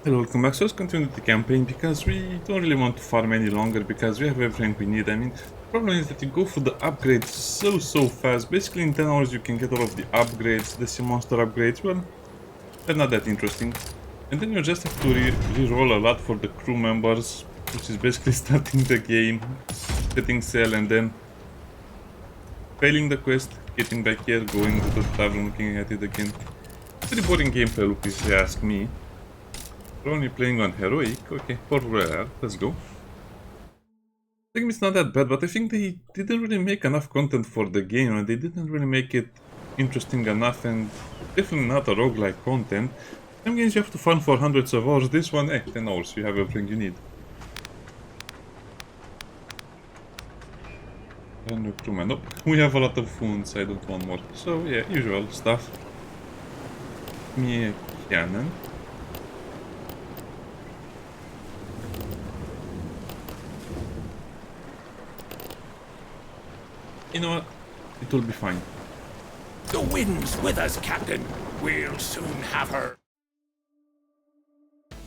Hello, welcome back. So let's continue the campaign because we don't really want to farm any longer because we have everything we need. I mean, the problem is that you go for the upgrades so fast. Basically in 10 hours you can get all of the upgrades, the sea monster upgrades. Well, they're not that interesting. And then you just have to re-roll a lot for the crew members, which is basically starting the game, getting sail and then failing the quest, getting back here, going to the tavern, looking at it again. Pretty boring gameplay loop if you ask me. We're only playing on heroic. Okay, for Royale, let's go. The game is not that bad, but I think they didn't really make enough content for the game, and they didn't really make it interesting enough, and definitely not a roguelike content. Some games you have to farm for hundreds of hours. This one, 10 hours, you have everything you need. And no crewman. Nope, we have a lot of wounds, I don't want more. So yeah, usual stuff. Me a cannon. You know what? It will be fine. The wind's with us, Captain. We'll soon have her.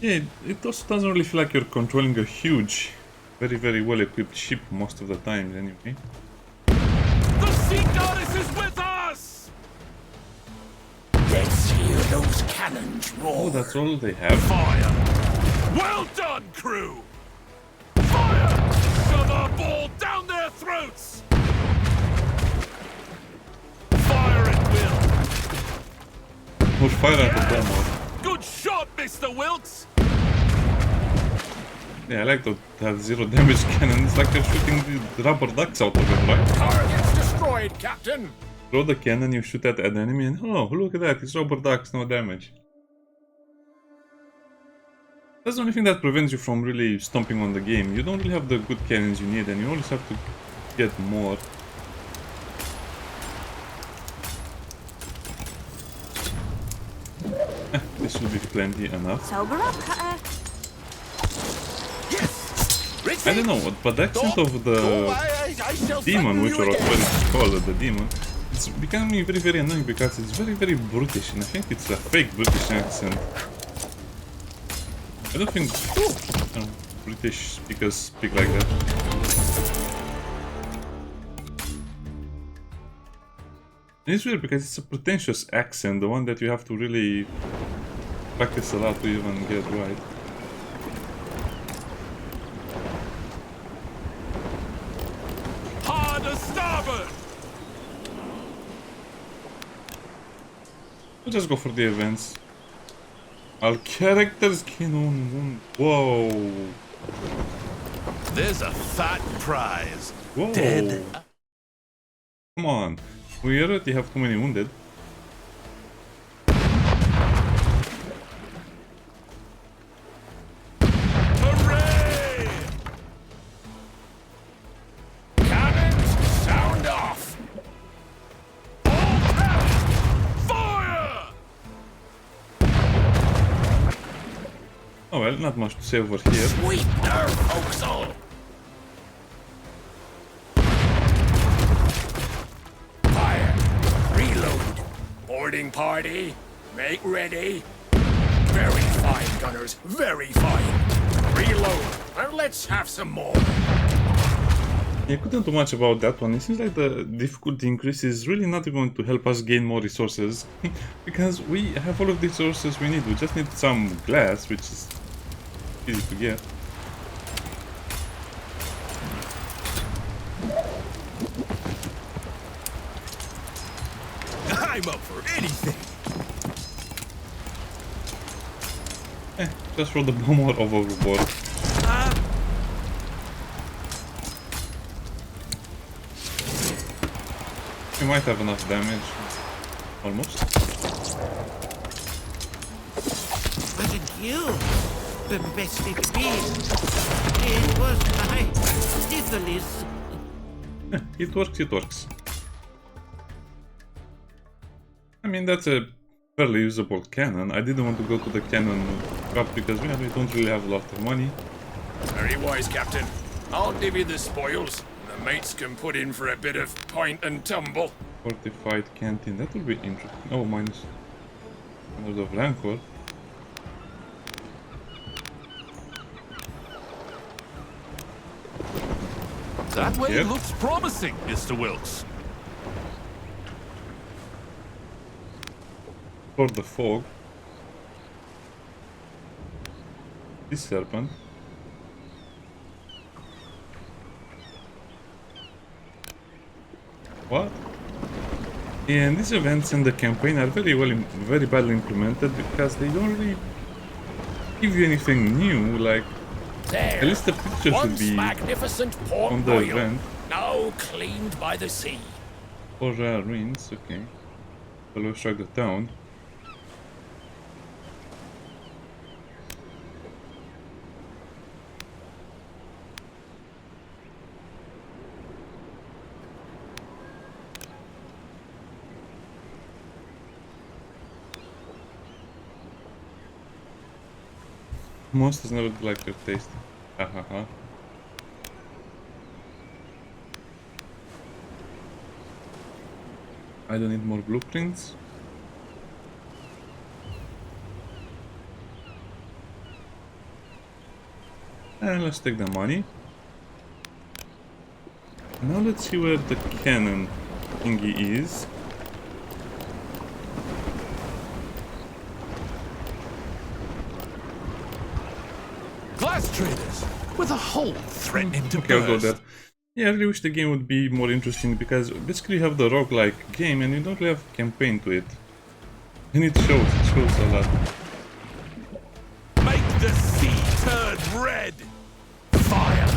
Yeah, it also doesn't really feel like you're controlling a huge, very well equipped ship most of the time anyway. The sea goddess is with us! Let's hear those cannons roar. Oh, that's all they have. Fire! Well done, crew! Fire! Shove a ball down their throats! Fire at will! Or fire at the bomber. Good shot, Mr. Wilkes! Yeah, I like to have zero damage cannon. It's like you're shooting the rubber ducks out of it, right? Target's destroyed, Captain! Throw the cannon, you shoot at an enemy, and oh, look at that, it's rubber ducks, no damage. That's the only thing that prevents you from really stomping on the game. You don't really have the good cannons you need, and you always have to get more. This will be plenty enough. Sober up, Cutter. Yes! I don't know what, but the accent of the demon, which was what it's called, the demon, it's becoming very annoying because it's very British, and I think it's a fake British accent. I don't think British speakers speak like that. And it's weird because it's a pretentious accent, the one that you have to really practice a lot to even get right. Hard to starboard! We'll just go for the events. All characters can own one. Whoa. There's a fat prize. Whoa. Dead. Come on. We already have too many wounded. Hooray! Cannons, sound off! All cannons, fire! Oh well, not much to say over here. Sweep their forecastle! Fire! Reload! Boarding party! Make ready! Very fine, gunners, very fine! Reload! And let's have some more! Yeah, I couldn't do much about that one. It seems like the difficulty increase is really not going to help us gain more resources. Because we have all of the resources we need. We just need some glass, which is easy to get. I'm up for anything! Just throw the bomber overboard. We might have enough damage. Almost. Wasn't you the best it been? It was my syphilis. It works. I mean, that's a fairly usable cannon. I didn't want to go to the cannon cup because we don't really have a lot of money. Very wise, Captain. I'll divvy the spoils. The mates can put in for a bit of point and tumble. Fortified canteen, that will be interesting. Oh, minus 100 of rancor. That way here. looks promising, Mr. Wilkes. For the fog. This serpent. What? And these events in the campaign are very badly implemented because they don't really give you anything new. Like, There. at least the picture should Once be magnificent Port on the Royal, event. now cleaned by the sea. Or ruins. Okay. So let's strike the town. Monsters never like your taste. Ha ha ha. I don't need more blueprints. And let's take the money. Now let's see where the cannon thingy is. Glass traders with a hole threatening to Okay, I'll go burst. there. Yeah, I really wish the game would be more interesting because basically you have the roguelike game and you don't really have a campaign to it. And it shows a lot. Make the sea turn red! Fire!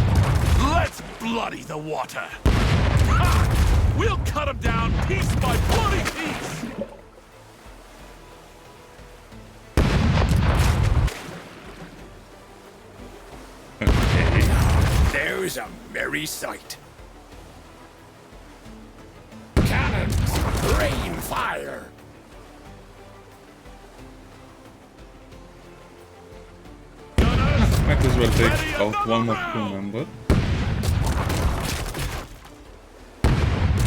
Let's bloody the water! Ha! We'll cut them down piece by bloody piece! Okay. There's a merry sight. Cannons, rain fire. Gunners, Might as well take Ready, out one more another crew round! member.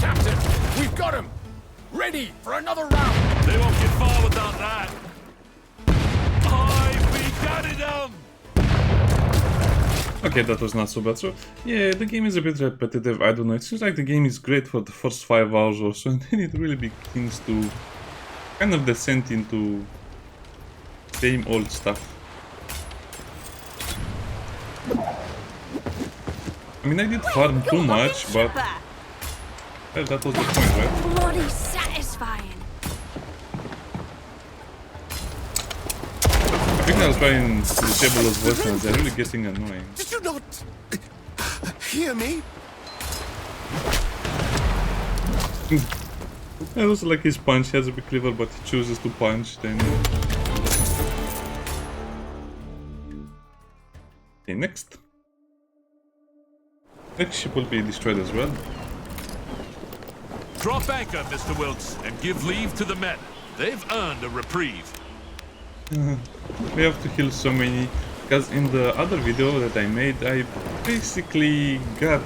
Captain, we've got him. Ready for another round. they won't get far without that. I begun them! Okay, that was not so bad. So, yeah, the game is a bit repetitive. I don't know. It seems like the game is great for the first 5 hours or so, and then it really begins to kind of descend into same old stuff. I mean, I did farm too much, but well, that was the point, right? Bloody satisfying. I think I was trying to disable those voicemails. They're really getting annoying. Did you not hear me? It was like his punch. He has to be clever, but he chooses to punch. Then. Okay, next. Next ship will be destroyed as well. Drop anchor, Mr. Wilkes, and give leave to the men. They've earned a reprieve. We have to heal so many, because in the other video that I made, I basically got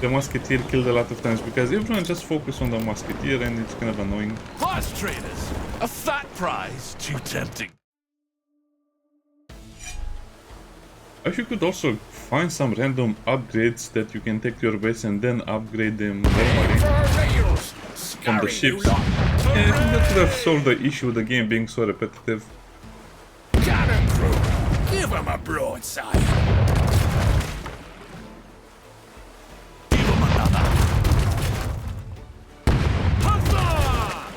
the musketeer killed a lot of times because everyone just focused on the musketeer and it's kind of annoying. Glass traders, a fat prize, too tempting. If you could also find some random upgrades that you can take to your base and then upgrade them normally rails. on the ships. Yeah, I think that would have solved the issue with the game being so repetitive. Cannon crew, give him a broadside. Give 'em another. Huzzah!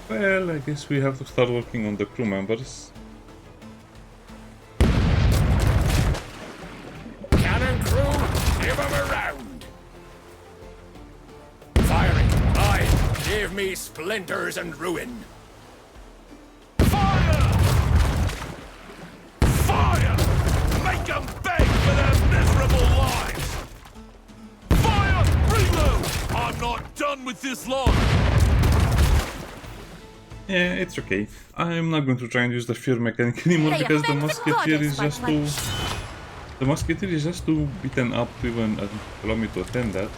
Well, I guess we have to start working on the crew members. Cannon crew, give him a round. Firing. Aye, give me splinters and ruin. Fire! Fire! Make them beg for their miserable lives! Fire! Reload! I'm not done with this lot! Yeah, it's okay. I'm not going to try and use the fear mechanic anymore Hey, because the offend the musketeer goddess is by just punch. too... The musketeer is just too beaten up to even allow me to attend that.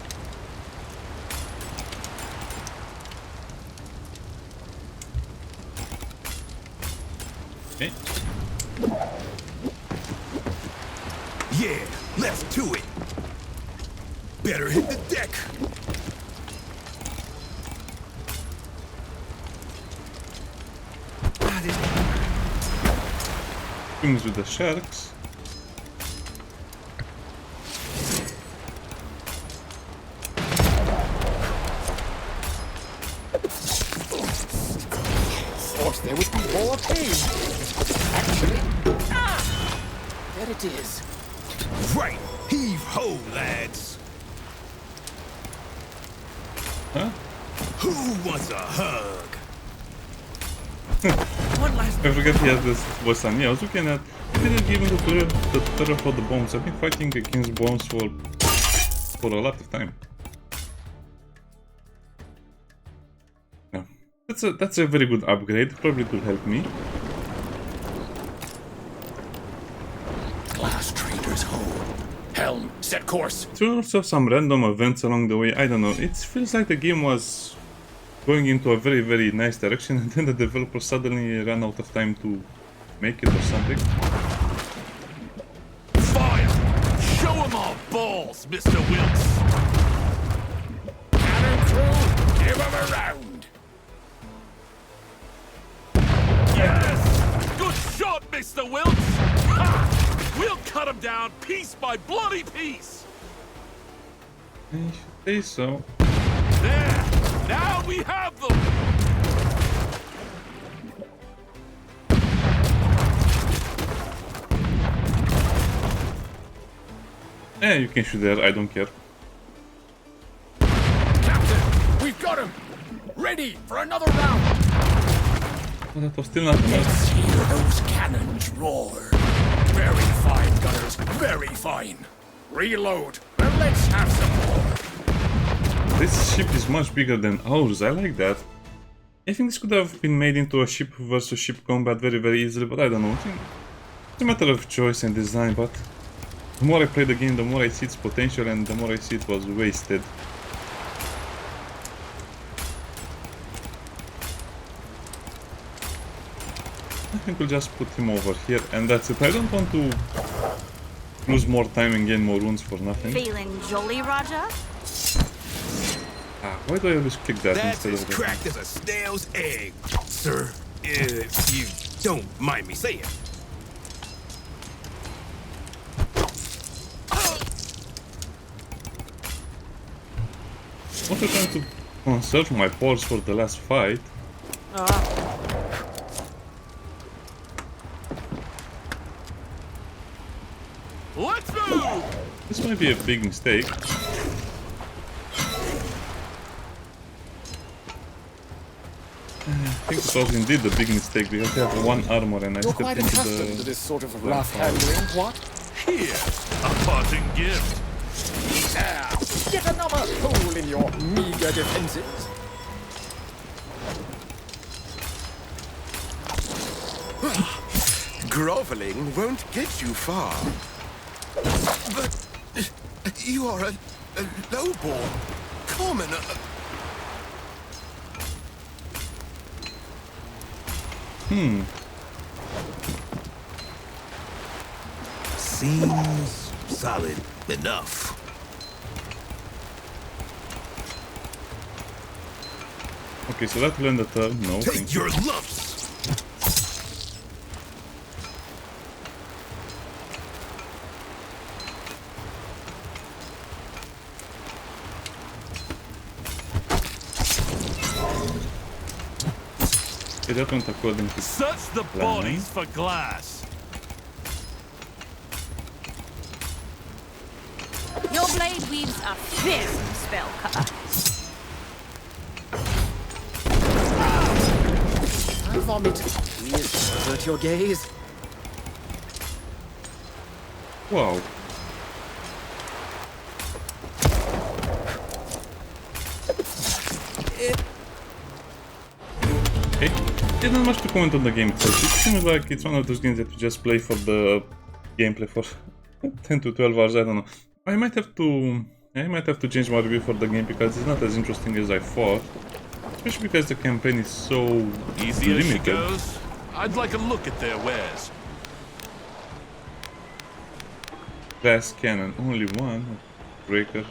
Okay. Yeah, Let's do it. Better hit the deck. Things with the sharks. Thought there would be more pain. Actually, there it is. Right, heave ho, lads. Huh? Who wants a hug? One last I forgot he had this voice line. Yeah, I was looking at. He didn't give me the tutorial for the bombs. I've been fighting against bombs for a lot of time. Yeah, that's a very good upgrade. Probably could help me. Glass trader's home. Helm, set course. There were also some random events along the way. I don't know. It feels like the game was going into a very, very nice direction, and then the developer suddenly ran out of time to make it or something. Fire! Show 'em all balls, Mr. Wilkes! Cannon crew, give 'em a round. Yes! Good shot, Mr. Wilkes! Ha! We'll cut 'em down piece by bloody piece! I should say so. There! Now we have them! Yeah, you can shoot there. I don't care. Captain, we've got him. Ready for another round. But that was still not enough. Let's hear those cannons roar. Very fine, gunners. Very fine. Reload, and let's have some more. This ship is much bigger than ours. I like that. I think this could have been made into a ship versus ship combat very, very easily, but I don't know. It's a matter of choice and design, but the more I play the game, the more I see its potential, and the more I see it was wasted. I think we'll just put him over here, and that's it. I don't want to lose more time and gain more wounds for nothing. Feeling jolly, Raja? Ah, why do I always click that That's instead as of that? cracked as a snail's egg, sir. If you don't mind me saying. I'm also trying to conserve my pores for the last fight. Let's move! This might be a big mistake. I think it was indeed a big mistake because I have one armor and I You're stepped quite into accustomed to the... this sort of rough handling, what? Here, a parting gift. Yeah, get another hole in your meager defenses. Groveling won't get you far. But you are a lowborn commoner. Seems solid enough. Okay, so that will end the turn. No, thank Take you. your lumps. Okay, that went according to Search the plan. bodies for glass. Your blade weaves a fearsome spell cutter. I vomit. Please avert your gaze. Wow. Okay, yeah, not much to comment on the game itself. It seems like it's one of those games that you just play for the gameplay for 10 to 12 hours, I don't know. I might have to change my review for the game because it's not as interesting as I thought. Especially because the campaign is so Easy as she limited. goes. I'd like a look at their wares. Glass cannon, only one. Breaker.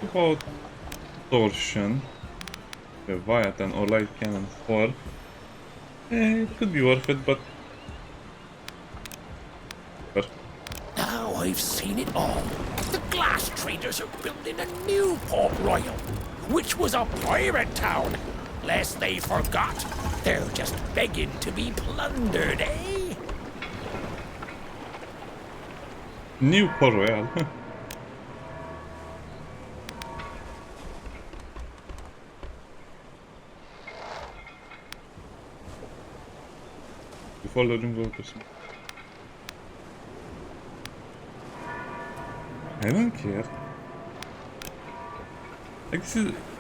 About torsion, Leviathan or light cannon 4. It could be worth it, but Now I've seen it all. The glass traders are building a new Port Royal, which was a pirate town. Lest they forgot, they're just begging to be plundered, eh? new Port Royale. Before loading workers. I don't care. Like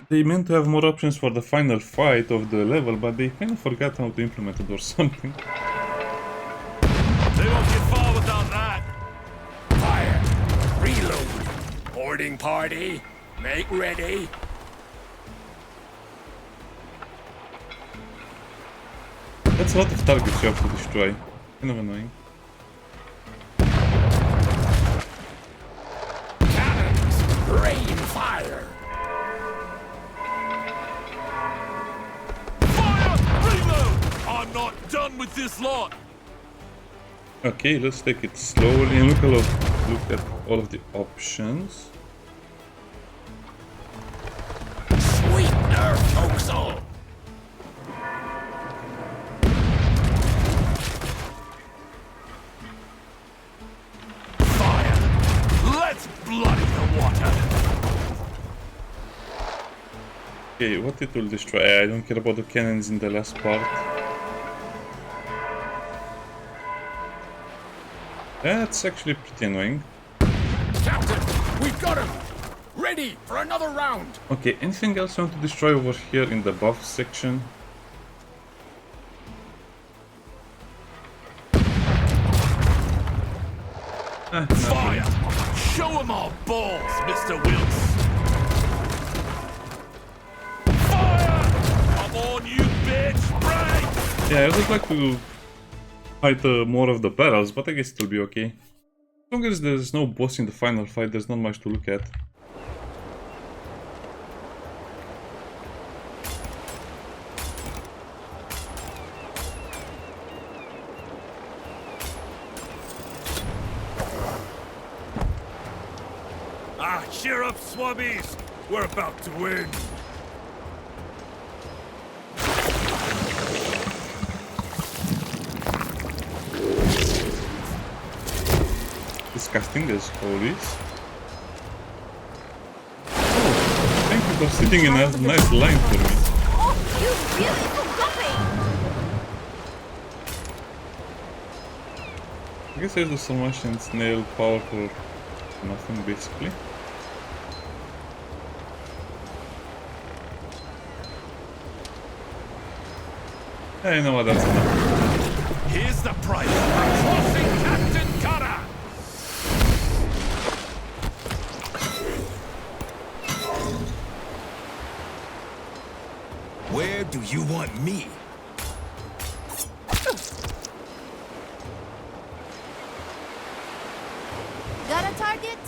they meant to have more options for the final fight of the level, but they kind of forgot how to implement it or something. They won't get far without that. Fire! Reload! Boarding party! Make ready! That's a lot of targets you have to destroy. Kind of annoying. Cannons! Rain fire! Fire! Reload! I'm not done with this lot. Okay, let's take it slowly and look at all of the options. Sweetener forecastle! Fire! Let's bloody the water. Okay, what it will destroy? I don't care about the cannons in the last part. That's actually pretty annoying. Captain, we've got him! Ready for another round! Okay, anything else you want to destroy over here in the buff section? Fire! Show 'em our balls, Mr. Wilkes. Fire! I'm on you, bitch! Break! Yeah, I would like to fight more of the battles, but I guess it will be okay. As long as there's no boss in the final fight, there's not much to look at. Cheer up, swabbies! We're about to win! Disgusting as always. Oh, thank you for sitting in a nice line for me. Oh, you really forgot me! I guess there's so much in snail power for nothing basically. Yeah, you know what, that's enough. Here's the price for crossing Captain Cutter! Where do you want me? Got a target?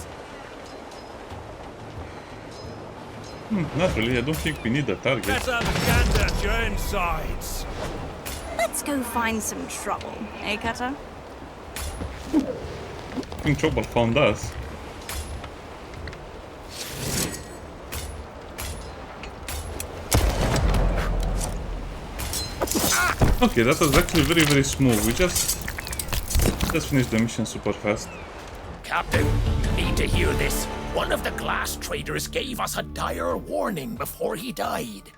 Not really, I don't think we need a target. Let's have a gander at your insides! Let's go find some trouble, eh, Cutter? I think Trouble found us. Okay, that was actually very smooth. We just finished the mission super fast. Captain, you need to hear this. One of the glass traders gave us a dire warning before he died.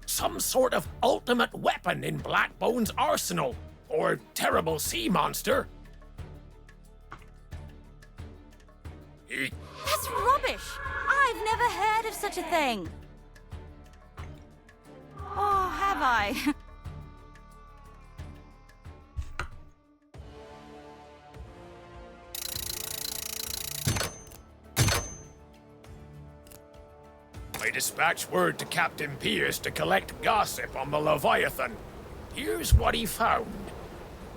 Some sort of ultimate weapon in Blackbone's arsenal, or terrible sea monster. That's rubbish! I've never heard of such a thing. Oh, have I? I dispatched word to Captain Pierce to collect gossip on the Leviathan. Here's what he found.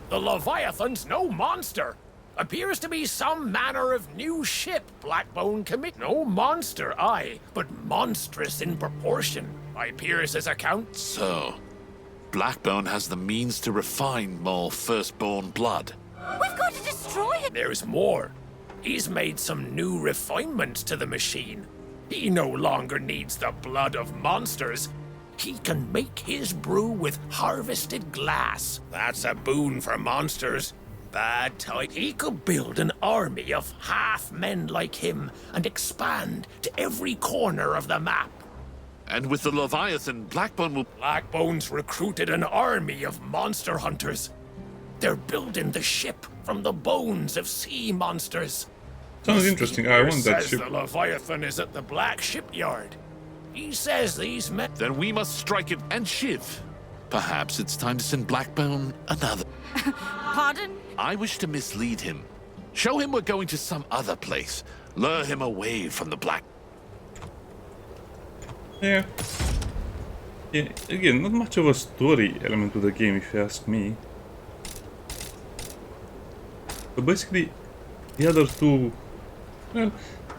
The Leviathan's no monster. Appears to be some manner of new ship Blackbone commit. No monster, aye, but monstrous in proportion, by Pierce's account. So, Blackbone has the means to refine more firstborn blood. We've got to destroy it! There's more. He's made some new refinements to the machine. He no longer needs the blood of monsters. He can make his brew with harvested glass. That's a boon for monsters. Bad time. He could build an army of half-men like him and expand to every corner of the map. And with the Leviathan, Blackbone will... Blackbone's recruited an army of monster hunters. They're building the ship from the bones of sea monsters. Sounds interesting. I want that says ship. The Leviathan is at the Black Shipyard. He says these men... Then we must strike it and Shiv. Perhaps it's time to send Blackbone another. Pardon? I wish to mislead him. Show him we're going to some other place. Lure him away from the Black... Yeah. Yeah, again, not much of a story element to the game if you ask me. But basically, the other two... Well,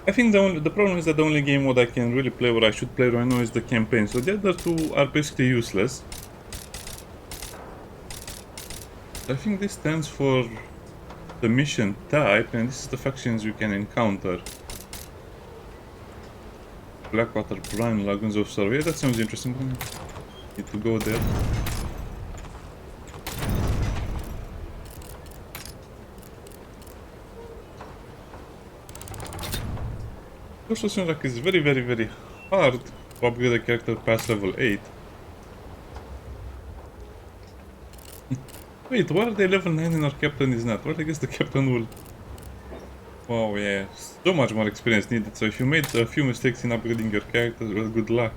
I think the problem is that the only game what I can really play, what I should play right now, is the campaign. So the other two are basically useless. I think this stands for the mission type, and this is the factions you can encounter. Blackwater Brine, Lagoons of Sorrow. Yeah, that sounds interesting. Need to go there. Also seems like it's very hard to upgrade a character past level 8. Wait, why are they level 9 and our captain is not? Well, I guess the captain will... Wow, yeah, so much more experience needed. So if you made a few mistakes in upgrading your character, well, good luck.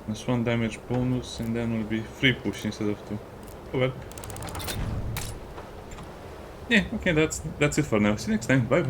Plus 1 damage bonus, and then will be free push instead of 2. Oh well. Yeah, okay, that's it for now. See you next time. Bye bye.